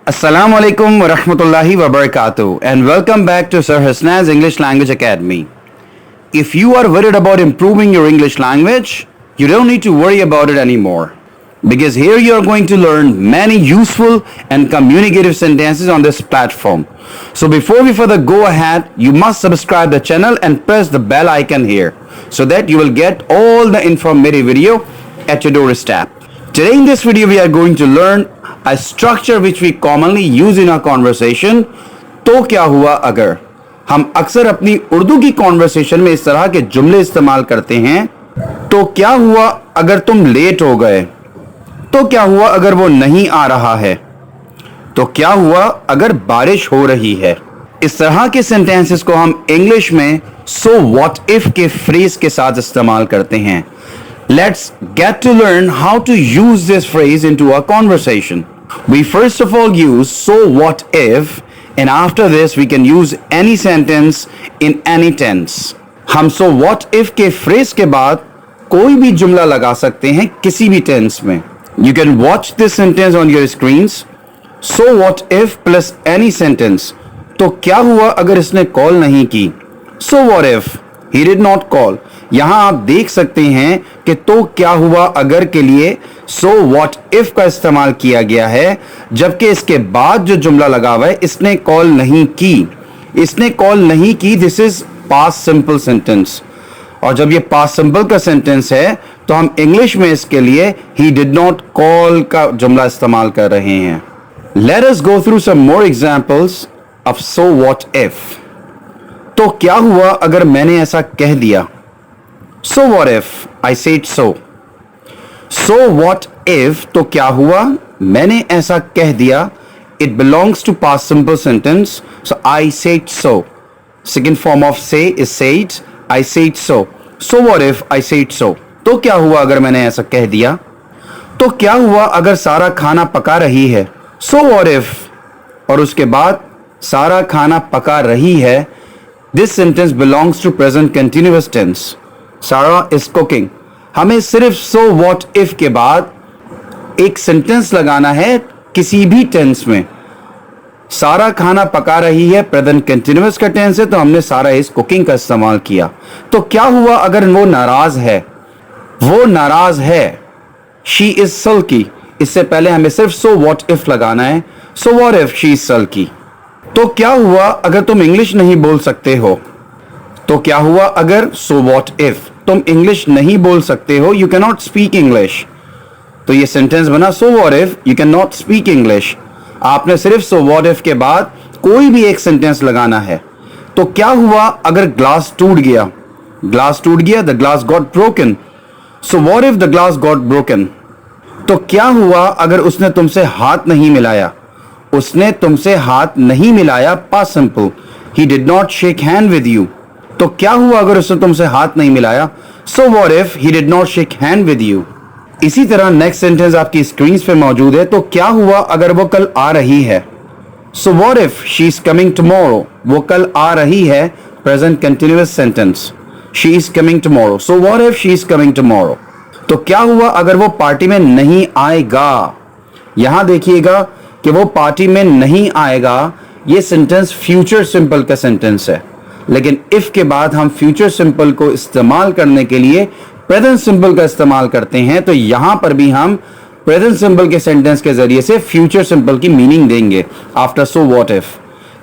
Assalamu alaikum wa rahmatullahi wa barakatuh and welcome back to Sir Hasnain's English Language Academy. If you are worried about improving your English language, you don't need to worry about it anymore. Because here you are going to learn many useful and communicative sentences on this platform. So before we further go ahead, you must subscribe the channel and press the bell icon here so that you will get all the informative video at your doorstep. Today in this video we are going to learn a structure which we commonly use in our conversation. तो क्या हुआ अगर हम अक्सर अपनी उर्दू की conversation में इस तरह के जुमले इस्तेमाल करते हैं. तो क्या हुआ अगर तुम लेट हो गए. तो क्या हुआ अगर वो नहीं आ रहा है. तो क्या हुआ अगर बारिश हो रही है. इस तरह के सेंटेंसेस को हम इंग्लिश में सो व्हाट इफ के फ्रेज के साथ इस्तेमाल करते हैं. Let's get to learn how to use this phrase into our conversation. We first of all use so what if, and after this we can use any sentence in any tense. हम so what if के phrase के बाद कोई भी जुमला लगा सकते हैं किसी भी tense में. You can watch this sentence on your screens. So what if plus any sentence. तो क्या हुआ अगर इसने कॉल नहीं की. So what if he did not call. यहां आप देख सकते हैं कि तो क्या हुआ अगर के लिए so what if का इस्तेमाल किया गया है, जबकि इसके बाद जो जुमला लगा हुआ है इसने कॉल नहीं की. इसने कॉल नहीं की, this is past simple sentence. और जब ये पास्ट सिंपल का सेंटेंस है तो हम इंग्लिश में इसके लिए he did not call का जुमला इस्तेमाल कर रहे हैं. Let us go through some more examples of so what if. तो क्या हुआ अगर मैंने ऐसा कह दिया. So what if I said so. So what if तो क्या हुआ मैंने ऐसा कह दिया. It belongs to past simple sentence. So I said so. Second form of say is said. I said so. So what if I said so. तो क्या हुआ अगर मैंने ऐसा कह दिया. तो क्या हुआ अगर सारा खाना पका रही है. So what if और उसके बाद सारा खाना पका रही है. This sentence belongs to present continuous tense. Sarah is cooking. हमें सिर्फ so what if के बाद एक सेंटेंस लगाना है किसी भी टेंस में. सारा खाना पका रही है प्रेजेंट कंटिन्यूअस का टेंस है, तो हमने सारा इज कुकिंग का इस्तेमाल किया. तो क्या हुआ अगर वो नाराज है. वो नाराज है. She is sulky. इससे पहले हमें सिर्फ so what if लगाना है. So what if she is sulky. तो क्या हुआ अगर तुम इंग्लिश नहीं बोल सकते हो. तो क्या हुआ अगर so what if तुम इंग्लिश नहीं बोल सकते हो. You cannot speak English. तो ये सेंटेंस बना so what if you cannot speak English. आपने सिर्फ so what if के बाद कोई भी एक सेंटेंस लगाना है. तो क्या हुआ अगर ग्लास टूट गया. ग्लास टूट गया. The glass got broken. So what if the glass got broken. तो क्या हुआ अगर उसने तुमसे हाथ नहीं मिलाया. उसने तुमसे हाथ नहीं मिलाया. Past simple. He did not shake hand with you. तो क्या हुआ अगर उसने तुमसे हाथ नहीं मिलाया. So what if he did not shake hand with you. इसी तरह नेक्स्ट सेंटेंस आपकी स्क्रीन पे मौजूद है. तो क्या हुआ अगर वो कल आ रही है. So what if she is coming tomorrow. वो कल आ रही है. Present continuous sentence. She is coming tomorrow. So what if she is coming tomorrow. तो क्या हुआ अगर वो पार्टी में नहीं आएगा. यहां देखिएगा कि वो पार्टी में नहीं आएगा. ये सेंटेंस फ्यूचर सिंपल का सेंटेंस है, लेकिन इफ के बाद हम फ्यूचर सिंपल को इस्तेमाल करने के लिए प्रेजेंट सिंपल का इस्तेमाल करते हैं. तो यहां पर भी हम प्रेजेंट सिंपल के सेंटेंस के जरिए से फ्यूचर सिंपल की मीनिंग देंगे आफ्टर सो व्हाट इफ.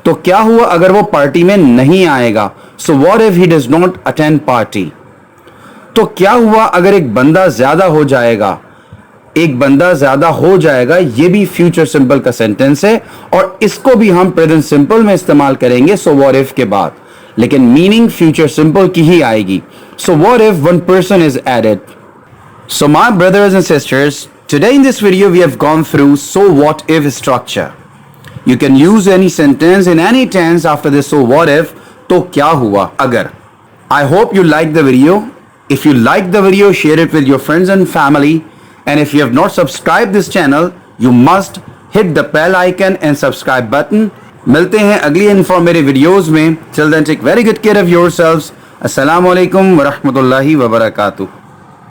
तो क्या हुआ अगर वो पार्टी में नहीं आएगा. सो what if he does not attend party. तो क्या हुआ अगर एक बंदा ज्यादा हो जाएगा. एक बंदा ज्यादा हो जाएगा. ये भी फ्यूचर सिंपल का सेंटेंस है और इसको भी हम प्रेजेंट सिंपल में इस्तेमाल करेंगे सो व्हाट इफ के बाद, लेकिन मीनिंग फ्यूचर सिंपल की ही आएगी. So what if one person is added. So my brothers and sisters, today in this video we have gone through so what if structure. You can use any sentence in any tense after this so what if. तो क्या हुआ अगर. I hope you like the video. If you like the video, share it with your friends and family. And if you have not subscribed this channel, you must hit the bell icon and subscribe button. मिलते हैं अगली informative videos में. Till then, take very good care of yourselves. Assalamu alaikum wa rahmatullahi wa barakatuh.